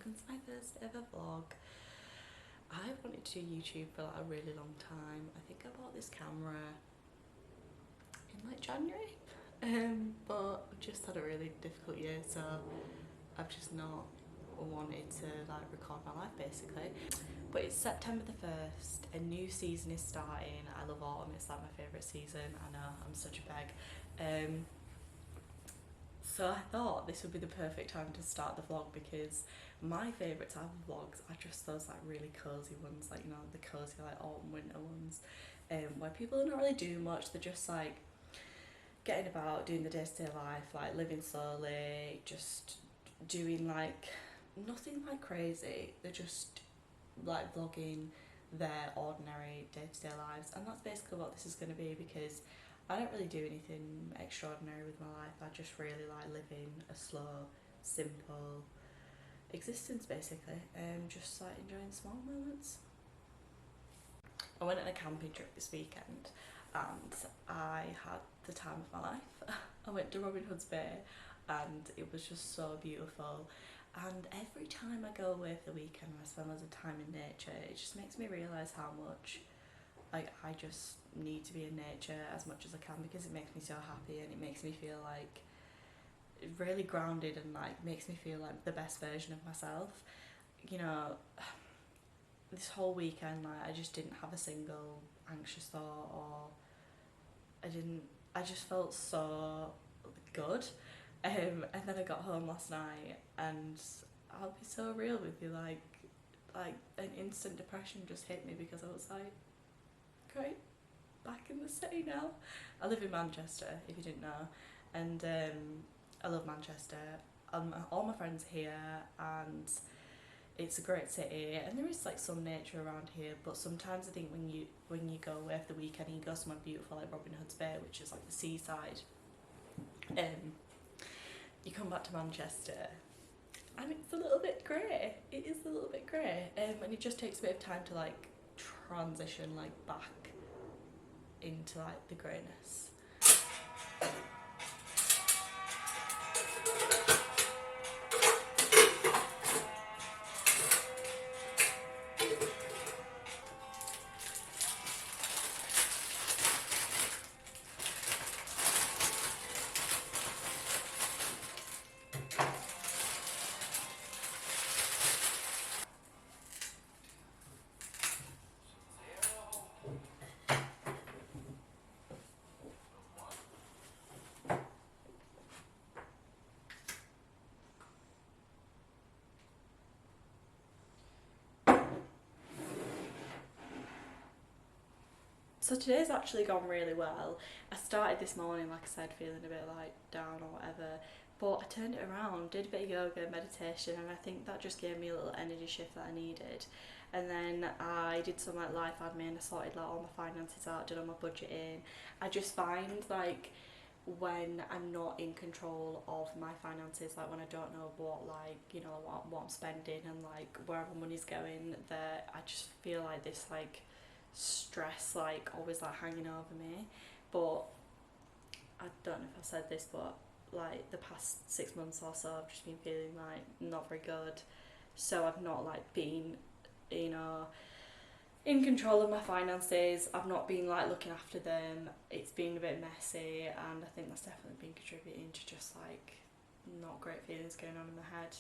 welcome to my first ever vlog. I wanted to do YouTube for like a really long time. I think I bought this camera in like January, but I've just had a really difficult year, so I've just not wanted to like record my life basically. But it's September the 1st, a new season is starting. I love autumn, it's like my favourite season. I know, I'm such a beg. So I thought this would be the perfect time to start the vlog, because my favourite type of vlogs are just those like really cosy ones, like, you know, the cosy like autumn winter ones, where people don't really do much. They're just like getting about, doing the day-to-day life, like living slowly, just doing like nothing like crazy. They're just like vlogging their ordinary day-to-day lives, and that's basically what this is going to be, because I don't really do anything extraordinary with my life. I just really like living a slow, simple existence basically, just like enjoying small moments. I went on a camping trip this weekend and I had the time of my life. I went to Robin Hood's Bay and it was just so beautiful, and every time I go away for the weekend and I spend loads of time in nature, it just makes me realise how much like I just need to be in nature as much as I can, because it makes me so happy and it makes me feel like really grounded and like makes me feel like the best version of myself. You know, this whole weekend like I just didn't have a single anxious thought, or I just felt so good. And then I got home last night and I'll be so real with you, like an instant depression just hit me, because I was like, great, back in the city now. I live in Manchester, if you didn't know, and I love Manchester. All my friends are here and it's a great city, and there is like some nature around here, but sometimes I think when you go away for the weekend and you go somewhere beautiful like Robin Hood's Bay, which is like the seaside, you come back to Manchester and it's a little bit grey. It is a little bit grey, and it just takes a bit of time to like transition like back into like the greyness. So today's actually gone really well. I started this morning, like I said, feeling a bit like down or whatever, but I turned it around, did a bit of yoga, meditation, and I think that just gave me a little energy shift that I needed. And then I did some like life admin. I sorted like all my finances out, did all my budgeting. I just find like when I'm not in control of my finances, like when I don't know what, like, you know, what I'm spending and like where my money's going, that I just feel like this like stress like always like hanging over me. But I don't know if I've said this, but like the past 6 months or so I've just been feeling like not very good, so I've not like been, you know, in control of my finances. I've not been like looking after them. It's been a bit messy, and I think that's definitely been contributing to just like not great feelings going on in my head.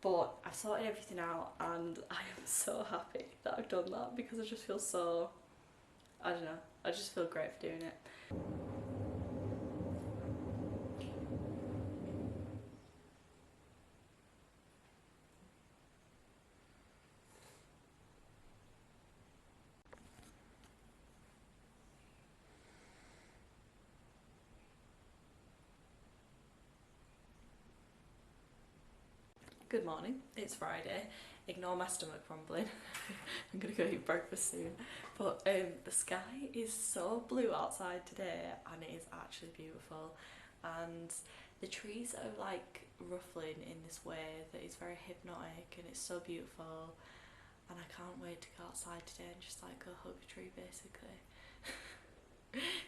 But I've sorted everything out and I am so happy that I've done that, because I just feel so, I don't know, I just feel great for doing it. Good morning, it's Friday. Ignore my stomach rumbling. I'm gonna go eat breakfast soon. But the sky is so blue outside today and it is actually beautiful. And the trees are like ruffling in this way that is very hypnotic, and it's so beautiful. And I can't wait to go outside today and just like go hug a tree basically.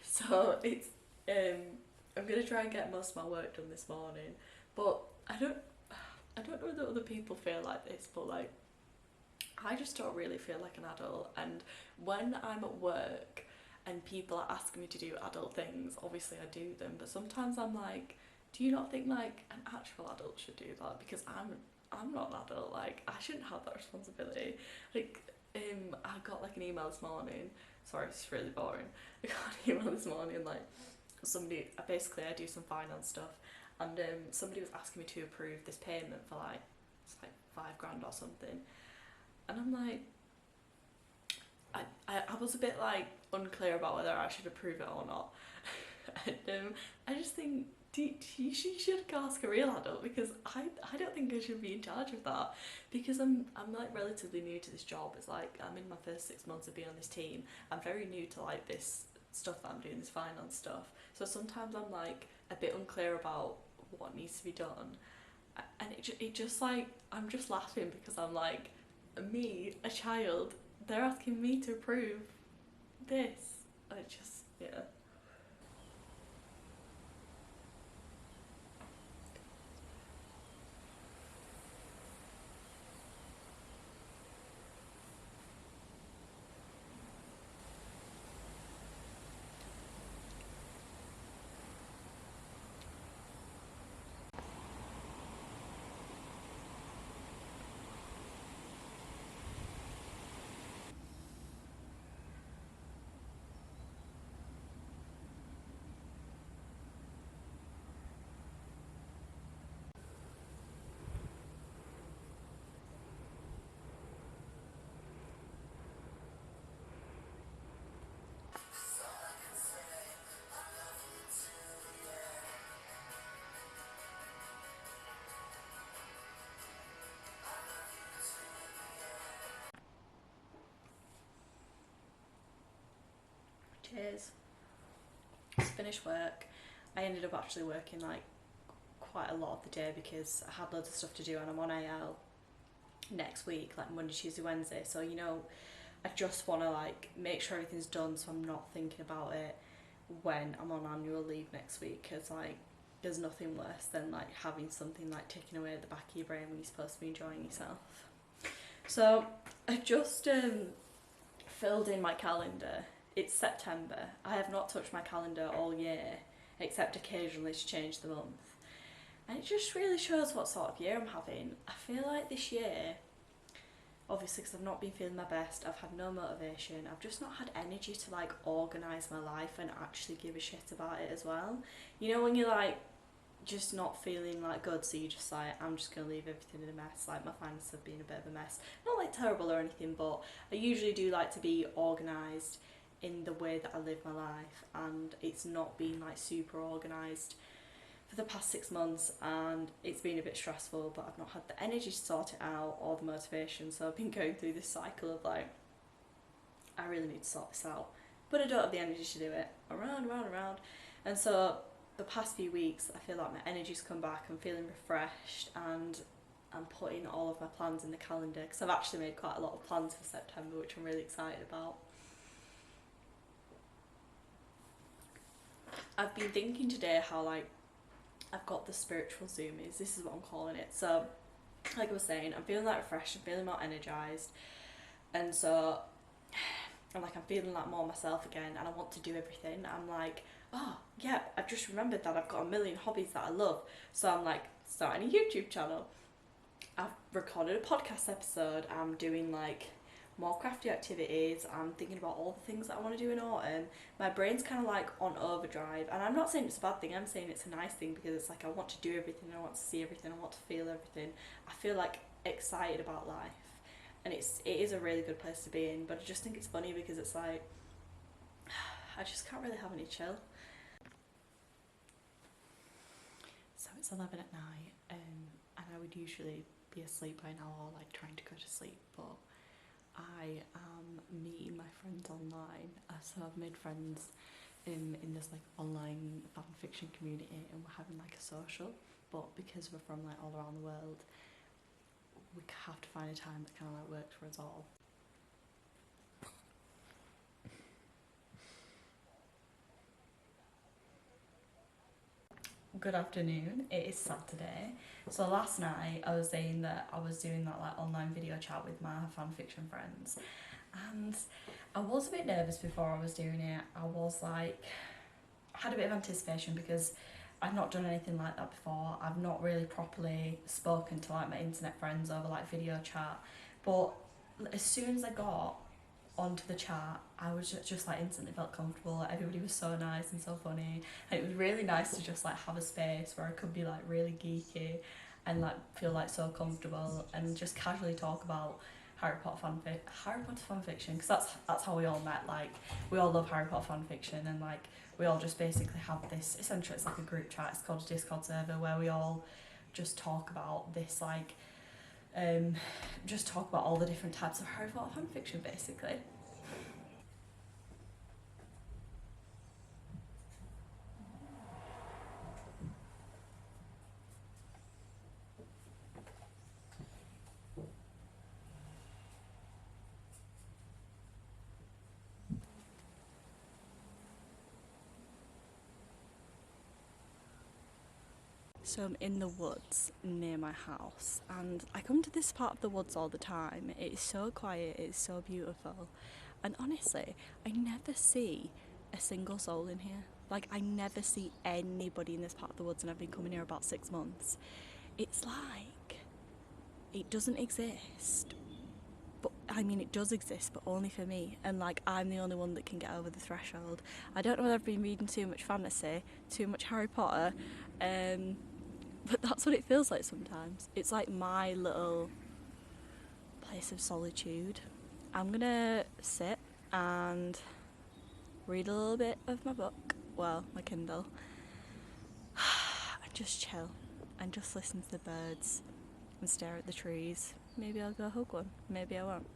So it's I'm gonna try and get most of my work done this morning, but I don't I don't know whether other people feel like this, but like I just don't really feel like an adult. And when I'm at work and people are asking me to do adult things, obviously I do them, but sometimes I'm like, do you not think like an actual adult should do that? Because I'm not an adult, like I shouldn't have that responsibility. Like I got like an email this morning, sorry it's really boring, I got an email this morning like somebody, basically I do some finance stuff, and somebody was asking me to approve this payment for like, it's like 5 grand or something, and I'm like, I was a bit like unclear about whether I should approve it or not. And I just think you should ask a real adult, because I don't think I should be in charge of that, because I'm like relatively new to this job. It's like I'm in my first 6 months of being on this team. I'm very new to like this stuff that I'm doing, this finance stuff. So sometimes I'm like a bit unclear about what needs to be done, and it just like I'm just laughing because I'm like, me, a child, they're asking me to approve this. I just, yeah. Cheers. Just finished work. I ended up actually working like quite a lot of the day because I had loads of stuff to do, and I'm on AL next week, like Monday, Tuesday, Wednesday. So I just want to like make sure everything's done, so I'm not thinking about it when I'm on annual leave next week. Because like there's nothing worse than like having something like ticking away at the back of your brain when you're supposed to be enjoying yourself. So I just filled in my calendar. It's September. I have not touched my calendar all year, except occasionally to change the month. And it just really shows what sort of year I'm having. I feel like this year, obviously because I've not been feeling my best, I've had no motivation, I've just not had energy to like organise my life and actually give a shit about it as well. You know when you're like just not feeling like good, so you just like, I'm just gonna leave everything in a mess. Like my finances have been a bit of a mess. Not like terrible or anything, but I usually do like to be organised in the way that I live my life, and it's not been like super organised for the past 6 months, and it's been a bit stressful, but I've not had the energy to sort it out or the motivation, so I've been going through this cycle of like, I really need to sort this out, but I don't have the energy to do it. Around. And so the past few weeks I feel like my energy's come back, I'm feeling refreshed, and I'm putting all of my plans in the calendar, because I've actually made quite a lot of plans for September, which I'm really excited about. I've been thinking today how like I've got the spiritual zoomies, this is what I'm calling it. So like I was saying, I'm feeling like refreshed, I'm feeling more energised, and so I'm feeling like more myself again, and I want to do everything. I'm like, oh yeah, I've just remembered that I've got a million hobbies that I love, so I'm like starting a YouTube channel, I've recorded a podcast episode, I'm doing like more crafty activities, I'm thinking about all the things that I want to do in autumn. My brain's kind of like on overdrive, and I'm not saying it's a bad thing, I'm saying it's a nice thing, because it's like I want to do everything, I want to see everything, I want to feel everything. I feel like excited about life, and it is a really good place to be in, but I just think it's funny because it's like I just can't really have any chill. So it's 11 at night, and I would usually be asleep by now or like trying to go to sleep, but I am meeting my friends online. So I've made friends in this like online fan fiction community, and we're having like a social, but because we're from like all around the world, we have to find a time that kind of like works for us all. Good afternoon. It is Saturday. So last night I was saying that I was doing that like online video chat with my fanfiction friends, and I was a bit nervous before I was doing it. I was like, I had a bit of anticipation because I've not done anything like that before. I've not really properly spoken to like my internet friends over like video chat. But as soon as I got onto the chat, I was just like instantly felt comfortable. Like, everybody was so nice and so funny, and it was really nice to just like have a space where I could be like really geeky and like feel like so comfortable and just casually talk about Harry Potter fan fiction, because that's how we all met. Like, we all love Harry Potter fan fiction, and like we all just basically have this, essentially it's like a group chat. It's called a Discord server where we all just talk about this like just talk about all the different types of Harry Potter fan fiction basically. So I'm in the woods near my house, and I come to this part of the woods all the time. It's so quiet, it's so beautiful, and honestly, I never see a single soul in here. Like, I never see anybody in this part of the woods, and I've been coming here about 6 months. It's like it doesn't exist. But I mean, it does exist, but only for me, and like I'm the only one that can get over the threshold. I don't know whether I've been reading too much fantasy, too much Harry Potter, but that's what it feels like sometimes. It's like my little place of solitude. I'm gonna sit and read a little bit of my book, well, my Kindle, and just chill and just listen to the birds and stare at the trees. Maybe I'll go hug one, maybe I won't.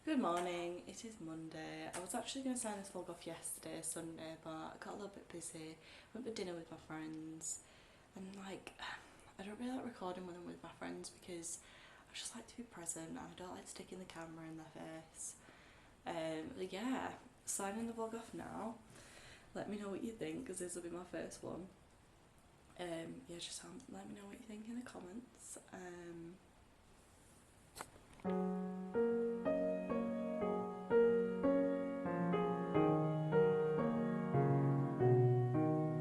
Good morning, it is Monday. I was actually going to sign this vlog off yesterday, Sunday, but I got a little bit busy. Went for dinner with my friends, and like, I don't really like recording when I'm with my friends because I just like to be present and I don't like sticking the camera in their face. But yeah, signing the vlog off now. Let me know what you think, because this will be my first one. Yeah, just let me know what you think in the comments.